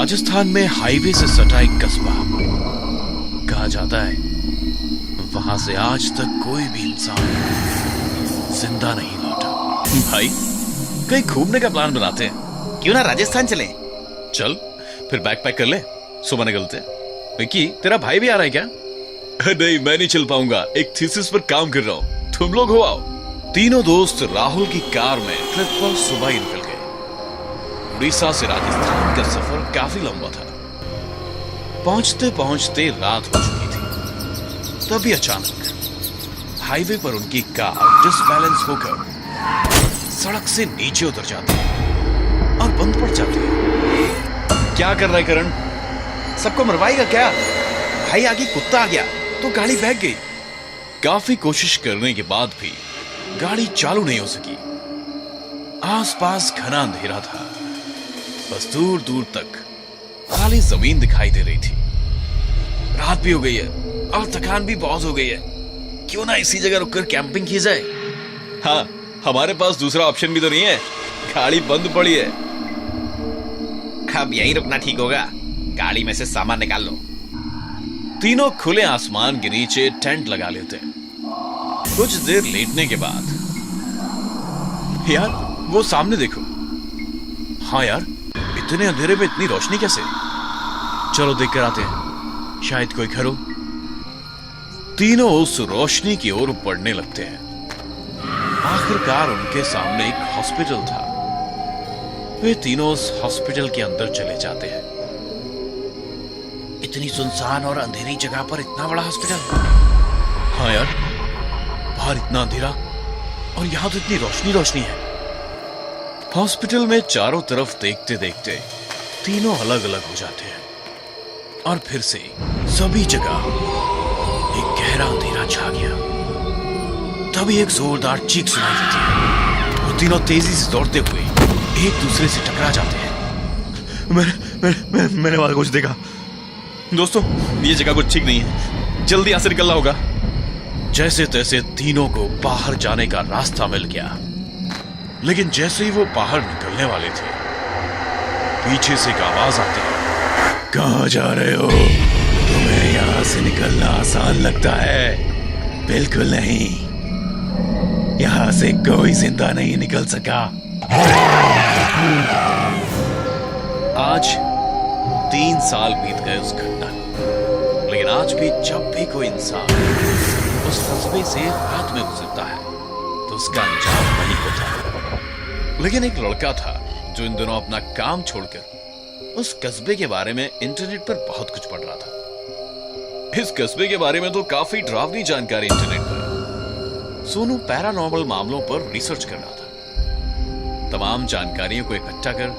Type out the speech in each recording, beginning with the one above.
राजस्थान में हाईवे से सटा एक कस्बा। कहा जाता है वहां से आज तक कोई भी इंसान जिंदा नहीं लौटा। भाई कहीं घूमने का प्लान बनाते हैं, क्यों ना राजस्थान चले? चल फिर बैग पैक कर ले, सुबह निकलते हैं। विक्की तेरा भाई भी आ रहा है क्या? नहीं मैं नहीं चल पाऊंगा, एक थीसिस पर काम कर रहा हूं, तुम लोग हो आओ। तीनों दोस्त राहुल की कार में ट्रिप पर सुबह ही निकल गए। उड़ीसा से राजस्थान का सफर काफी लंबा था। पहुंचते पहुंचते रात हो चुकी थी। तभी अचानक हाईवे पर उनकी कार डिसबैलेंस होकर सड़क से नीचे उतर जाती है और बंद पड़ जाती है। क्या कर रहा है करण? सबको मरवाएगा क्या? भाई आगे कुत्ता आ गया तो गाड़ी बह गई। काफी कोशिश करने के बाद भी गाड़ी चालू नहीं हो सकी। आसपास घना अंधेरा था, बस दूर दूर तक खाली जमीन दिखाई दे रही थी। रात भी हो गई है और थकान भी बहुत हो गई है। क्यों ना इसी जगह रुककर कैंपिंग की जाए? हाँ, हमारे पास दूसरा ऑप्शन भी तो नहीं है, गाड़ी बंद पड़ी है। अब यहीं रुकना ठीक होगा, गाड़ी में से सामान निकाल लो। तीनों खुले आसमान के नीचे टेंट लगा लेते हैं। कुछ देर लेटने के बाद, यार वो सामने देखो। हाँ यार, इतने अंधेरे में इतनी रोशनी कैसे? चलो देख कर आते हैं, शायद कोई घर हो। तीनों उस रोशनी की ओर बढ़ने लगते हैं। आखिरकार उनके सामने एक हॉस्पिटल था। वे तीनों उस हॉस्पिटल के अंदर चले जाते हैं। इतनी सुनसान और अंधेरी जगह पर इतना बड़ा हॉस्पिटल? हाँ यार, बाहर इतना अंधेरा और यहां तो इतनी रोशनी रोशनी है। हॉस्पिटल में चारों तरफ देखते देखते तीनों अलग अलग हो जाते हैं और फिर से सभी जगह एक गहरा अंधेरा छा गया। तभी एक जोरदार चीख सुनाई देती है। वो तीनों तेजी से दौड़ते हुए एक दूसरे से टकरा जाते हैं। मैंने वहां कुछ देखा। दोस्तों, ये जगह कुछ ठीक नहीं है, जल्दी यहां से निकलना होगा। जैसे तैसे तीनों को बाहर जाने का रास्ता मिल गया, लेकिन जैसे ही वो बाहर निकलने वाले थे, पीछे से एक आवाज आती है। कहां जा रहे हो? तुम्हें यहां से निकलना आसान लगता है? बिल्कुल नहीं, यहां से कोई जिंदा नहीं निकल सका। आज 3 साल बीत गए उस घटना को, लेकिन आज भी जब भी कोई इंसान उस कस्बे से रात में गुजरता है तो उसका अंजाम वही होता है। लेकिन एक लड़का था जो इन दिनों अपना काम छोड़कर उस कस्बे के बारे में इंटरनेट पर बहुत कुछ पढ़ रहा था। इस कस्बे के बारे में तो काफी डरावनी जानकारी इंटरनेट पर। सोनू पैरानॉर्मल मामलों पर रिसर्च कर रहा था। तमाम जानकारियों को इकट्ठा कर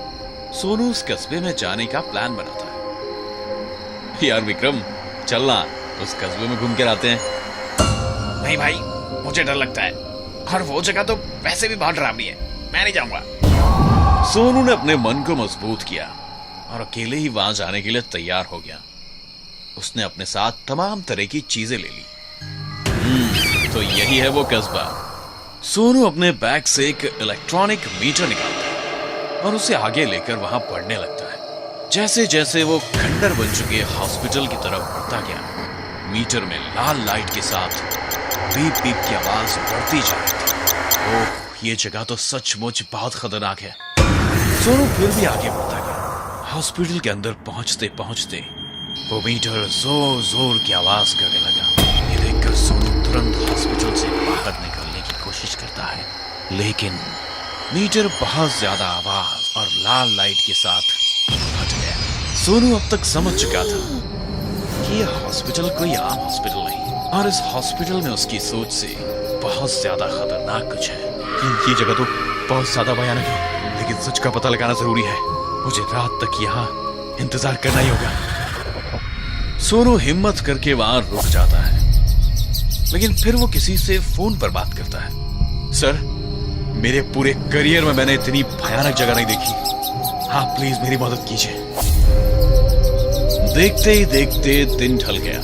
सोनू उस कस्बे में जाने का प्लान बनाता है। यार विक्रम, चलना उस कस्बे में घूम कर आते हैं। नहीं भाई, मुझे डर लगता है और वो जगह तो वैसे भी बहुत डरावनी है, मैं नहीं जाऊंगा। सोनू ने अपने मन को मजबूत किया और अकेले ही वहां जाने के लिए तैयार हो गया। उसने अपने साथ तमाम तरह की चीजें ले ली। तो यही है वो कस्बा। सोनू अपने बैग से एक इलेक्ट्रॉनिक मीटर निकालता है और उसे आगे लेकर वहां बढ़ने लगता है। जैसे जैसे वो खंडर बन चुके हॉस्पिटल की तरफ बढ़ता गया, मीटर में लाल लाइट के साथ बीप बीप की आवाज बढ़ती जा रही थी। ओह, ये जगह तो सचमुच बहुत खतरनाक है। सोनू फिर भी आगे बढ़ता गया। हॉस्पिटल के अंदर पहुंचते पहुंचते वो मीटर जोर जोर की आवाज करने लगा। ये देखकर सोनू तुरंत हॉस्पिटल से बाहर निकलने की कोशिश करता है, लेकिन मीटर बहुत ज्यादा आवाज और लाल लाइट के साथ हट गया। सोनू अब तक समझ चुका था कि यह हॉस्पिटल कोई आम हॉस्पिटल नहीं, और इस हॉस्पिटल में उसकी सोच से बहुत ज्यादा खतरनाक कुछ है। ये जगह तो बहुत ज्यादा भयानक है, लेकिन सच का पता लगाना जरूरी है। मुझे रात तक यहाँ इंतजार करना ही होगा। सोनू हिम्मत करके वहां रुक जाता है, लेकिन फिर वो किसी से फोन पर बात करता है। सर, मेरे पूरे करियर में मैंने इतनी भयानक जगह नहीं देखी, आप प्लीज मेरी मदद कीजिए। देखते ही देखते दिन ढल गया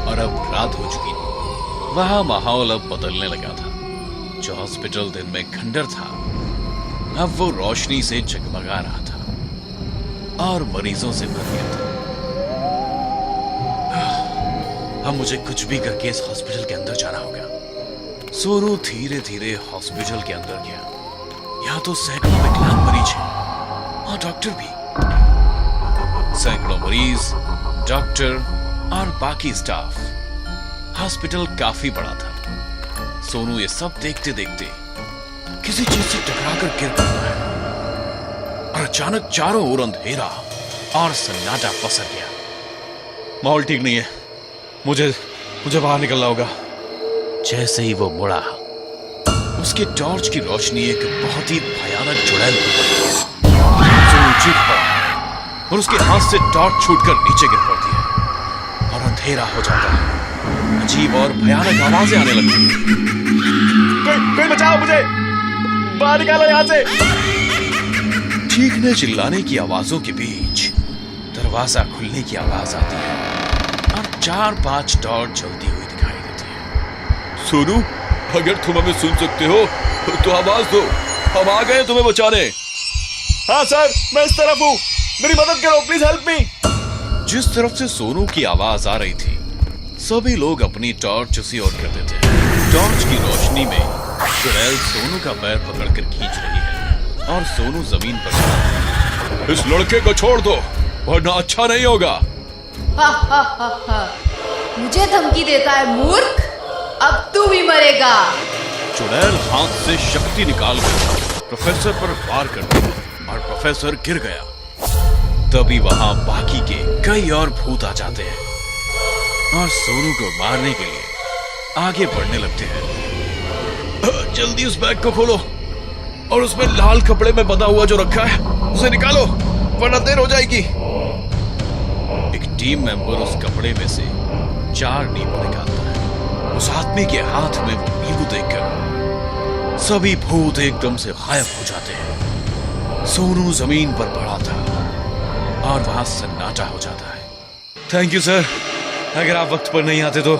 और अब रात हो चुकी। वहां माहौल अब बदलने लगा था। जो हॉस्पिटल दिन में खंडर था, अब वो रोशनी से जगमगा रहा था। और मरीजों से भर गया था। अब मुझे कुछ भी करके इस हॉस्पिटल के अंदर जाना होगा। सोनू धीरे धीरे हॉस्पिटल के अंदर गया। यहाँ तो सैकड़ों विकलांग मरीज हैं और डॉक्टर भी। सैकड़ों मरीज, डॉक्टर और बाकी स्टाफ। हॉस्पिटल काफी बड़ा था। सोनू ये सब देखते देखते किसी चीज से टकराकर गिर पड़ता है और अचानक चारों ओर अंधेरा और सन्नाटा पसर गया। माहौल ठीक नहीं है, मुझे बाहर निकलना होगा। जैसे ही वो मुड़ा, उसके टॉर्च की रोशनी एक बहुत ही भयानक चुड़ैल पर पड़ती है। सोनू चीख पड़ा और उसके हाथ से टॉर्च छूटकर नीचे गिर पड़ती है और अंधेरा हो जाता है। अजीब और भयानक आवाजें आने लगती हैं। कोई बचाओ मुझे, बाहर निकालो यहां से। चीखने चिल्लाने की आवाजों के बीच दरवाजा खुलने की आवाज आती है और 4-5 टॉर्च जलती हुई दिखाई देती है। सोनू, अगर तुम हमें सुन सकते हो तो आवाज दो, हम आ गए तुम्हें बचाने। हाँ सर, मैं इस तरफ हूँ, मेरी मदद करो, प्लीज हेल्प मी। जिस तरफ से सोनू की आवाज आ रही थी, सभी लोग अपनी टॉर्च उसी ओर करते थे। टॉर्च की रोशनी में चुड़ैल सोनू का पैर पकड़कर खींच रही है और सोनू जमीन पर पड़ा है। इस लड़के को छोड़ दो वरना अच्छा नहीं होगा। हा हा हा हा, मुझे धमकी देता है मूर्ख, अब तू भी मरेगा। चुड़ैल हाथ से शक्ति निकालकर प्रोफेसर पर वार कर दिया और प्रोफेसर गिर गया। तभी वहां बाकी के कई और भूत आ जाते हैं और सोनू को मारने के लिए आगे बढ़ने लगते हैं। जल्दी उस बैग को खोलो और उसमें लाल कपड़े में बंधा हुआ जो रखा है उसे निकालो, वरना देर हो जाएगी। एक टीम मेंबर उस कपड़े में से 4 नींबू निकालता है। उस आदमी के हाथ में वो नींबू देखकर सभी भूत एकदम से गायब हो जाते हैं। सोनू जमीन पर पड़ा था और वहां सन्नाटा हो जाता है। थैंक यू सर, अगर आप वक्त पर नहीं आते तो।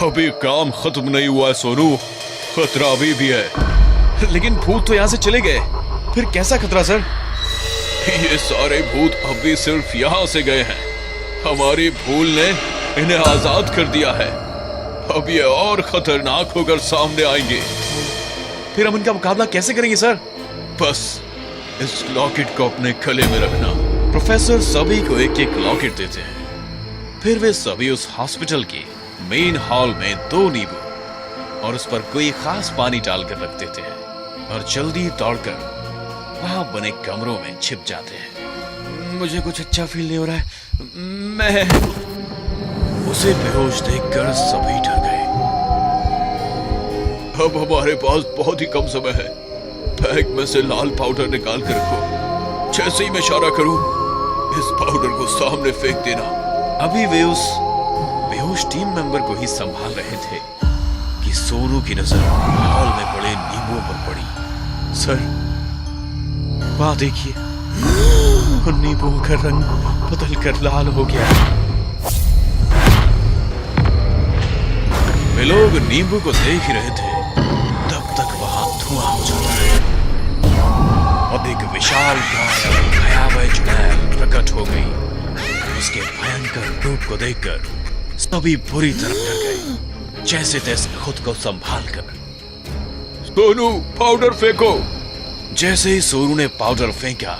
अभी काम खत्म नहीं हुआ है सोनू, खतरा अभी भी है। लेकिन भूत तो यहां से चले गए, फिर कैसा खतरा सर? ये सारे भूत अभी सिर्फ यहां से गए हैं। हमारी भूल ने इन्हें आजाद कर दिया है। अब ये और खतरनाक होकर सामने आएंगे। फिर हम इनका मुकाबला कैसे करेंगे सर? बस इस लॉकेट को अपने गले में रखना। प्रोफेसर सभी को एक-एक लॉकेट देते हैं। फिर वे सभी उस हॉस्पिटल के मेन हॉल में 2 नींबू और उस पर कोई खास पानी डालकर रख देते हैं और जल्दी दौड़कर वहां बने कमरों में छिप जाते हैं। मुझे कुछ अच्छा फील नहीं हो रहा है। मैं उसे बेहोश देखकर सभी डर गए। अब हमारे पास बहुत ही कम समय है। बैग में से लाल पाउडर निकाल कर रखो। जैसे ही मैं इशारा करूं, इस पाउडर को सामने फेंक देना। अभी वे उस बेहोश टीम मेंबर को ही संभाल रहे थे कि सोनू की नजर हॉल में पड़े नींबुओं पर पड़ी। सर, वहां देखिए, उन नींबुओं का रंग बदलकर लाल हो गया। वे लोग नींबू को देख ही रहे थे, तब तक वहां धुआं हो जाता है। अब एक विशाल भयावह चुड़ैल प्रकट हो गई। उसके भयंकर रूप को देखकर सभी बुरी तरह डर गए। जैसे तैसे खुद को संभाल कर सोनू, पाउडर फेंको। जैसे ही सोनू ने पाउडर फेंका,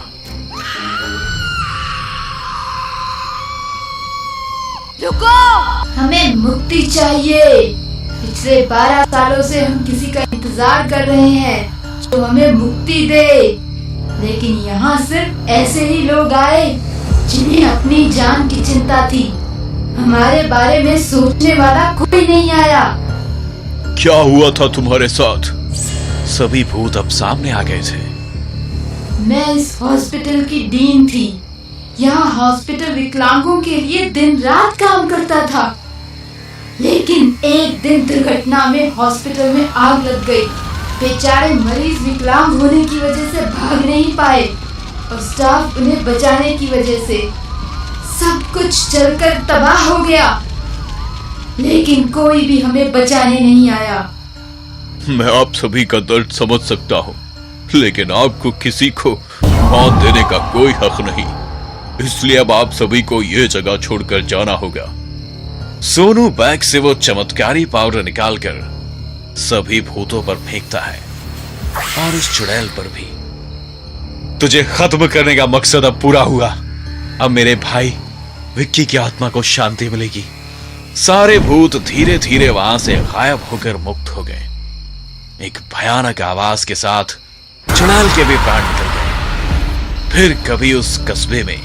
रुको, हमें मुक्ति चाहिए। पिछले 12 सालों से हम किसी का इंतजार कर रहे हैं जो हमें मुक्ति दे, लेकिन यहाँ सिर्फ ऐसे ही लोग आए जिन्हें अपनी जान की चिंता थी। हमारे बारे में सोचने वाला कोई नहीं आया। क्या हुआ था तुम्हारे साथ? सभी भूत अब सामने आ गए थे। मैं इस हॉस्पिटल की डीन थी। यहाँ हॉस्पिटल विकलांगों के लिए दिन रात काम करता था, लेकिन एक दिन दुर्घटना में हॉस्पिटल में आग लग गई। बेचारे मरीज विकलांग होने की वजह से भाग नहीं पाए और स्टाफ उन्हें बचाने की वजह से सब कुछ जलकर तबाह हो गया, लेकिन कोई भी हमें बचाने नहीं आया। मैं आप सभी का दर्द समझ सकता हूँ, लेकिन आपको किसी को मौत देने का कोई हक नहीं। इसलिए अब आप सभी को यह जगह छोड़कर जाना होगा। सोनू बैग से वो चमत्कारी पाउडर निकालकर सभी भूतों पर फेंकता है और उस चुड़ैल पर भी। तुझे खत्म करने का मकसद अब पूरा हुआ। अब मेरे भाई विक्की की आत्मा को शांति मिलेगी। सारे भूत धीरे धीरे वहां से गायब होकर मुक्त हो गए। एक भयानक आवाज के साथ चुड़ैल के भी प्राण निकल गए। फिर कभी उस कस्बे में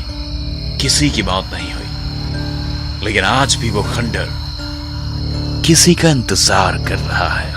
किसी की मौत नहीं हुई, लेकिन आज भी वो खंडर किसी का इंतजार कर रहा है।